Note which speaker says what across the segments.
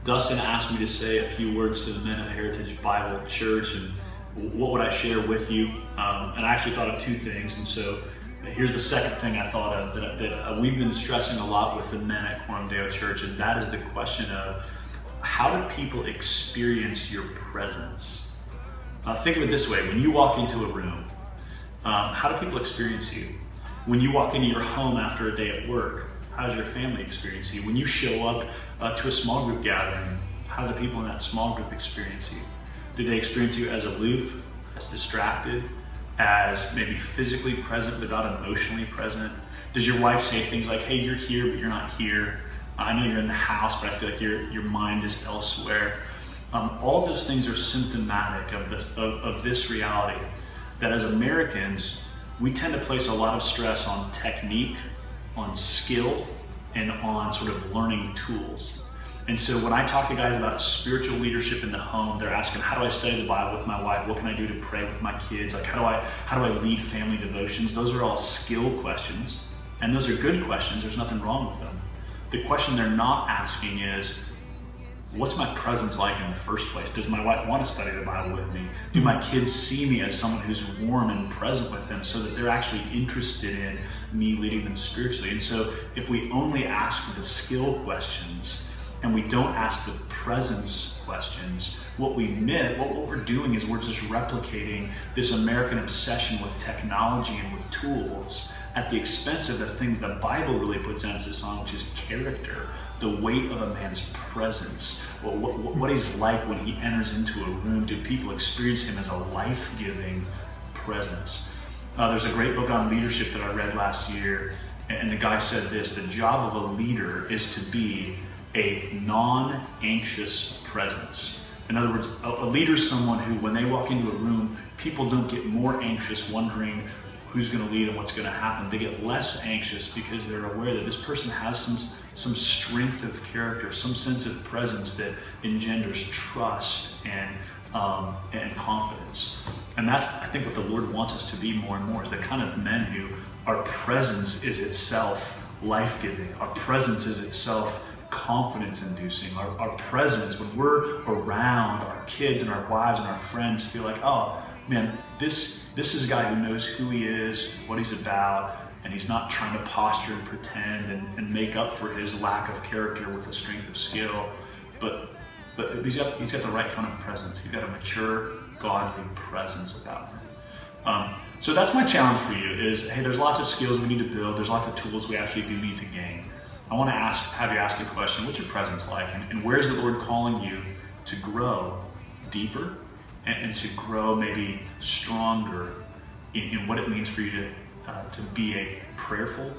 Speaker 1: Dustin asked me to say a few words to the men of Heritage Bible Church, and what would I share with you? And I actually thought of two things, and so here's the second thing I thought of that we've been stressing a lot with the men at Quorum Deo Church, and that is the question of how do people experience your presence? Think of it this way: when you walk into a room, how do people experience you? When you walk into your home after a day at work, how does your family experience you? When you show up to a small group gathering, how do the people in that small group experience you? Do they experience you as aloof, as distracted, as maybe physically present but not emotionally present? Does your wife say things like, hey, you're here but you're not here? I know you're in the house, but I feel like your mind is elsewhere. All those things are symptomatic of this reality, that as Americans, we tend to place a lot of stress on technique, on skill, and on sort of learning tools. And so when I talk to guys about spiritual leadership in the home, they're asking, how do I study the Bible with my wife? What can I do to pray with my kids? Like, how do I lead family devotions? Those are all skill questions, and those are good questions. There's nothing wrong with them. The question they're not asking is, what's my presence like in the first place? Does my wife want to study the Bible with me? Do my kids see me as someone who's warm and present with them so that they're actually interested in me leading them spiritually? And so if we only ask the skill questions and we don't ask the presence questions, what we're doing is we're just replicating this American obsession with technology and with tools at the expense of the thing the Bible really puts emphasis on, which is character, the weight of a man's presence, what he's like when he enters into a room. Do people experience him as a life-giving presence? There's a great book on leadership that I read last year, and the guy said this: the job of a leader is to be a non-anxious presence. In other words, a leader is someone who, when they walk into a room, people don't get more anxious wondering who's going to lead and what's going to happen. They get less anxious because they're aware that this person has some strength of character, some sense of presence that engenders trust and confidence. And that's, I think, what the Lord wants us to be more and more, is the kind of men who our presence is itself life-giving. Our presence is itself confidence-inducing. Our presence, when we're around our kids and our wives and our friends, feel like, oh man, this is a guy who knows who he is, what he's about, and he's not trying to posture and pretend and make up for his lack of character with the strength of skill, but he's got the right kind of presence. He's got a mature, godly presence about him. So that's my challenge for you is, hey, there's lots of skills we need to build. There's lots of tools we actually do need to gain. I want to have you ask the question, what's your presence like? And where's the Lord calling you to grow deeper and to grow maybe stronger in what it means for you to be a prayerful,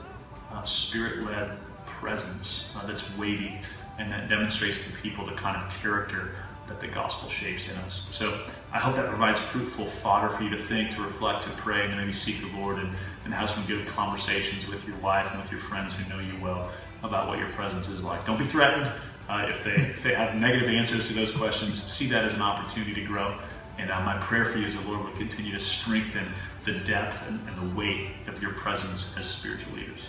Speaker 1: spirit-led presence that's weighty and that demonstrates to people the kind of character that the gospel shapes in us. So I hope that provides fruitful fodder for you to think, to reflect, to pray, and to maybe seek the Lord and have some good conversations with your wife and with your friends who know you well about what your presence is like. Don't be threatened if they have negative answers to those questions. See that as an opportunity to grow. And my prayer for you is the Lord will continue to strengthen the depth and the weight of your presence as spiritual leaders.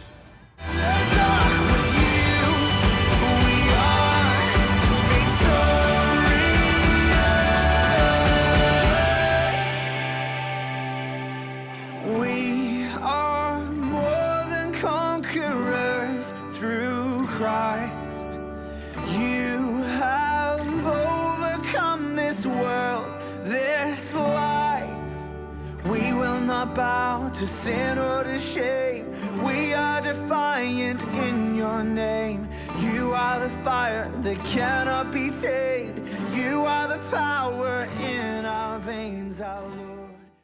Speaker 2: We are more than conquerors through Christ. You have overcome this world, this life. We will not bow to sin or to shame. We are defiant in your name. You are the fire that cannot be tamed. You are the power in our veins, our Lord.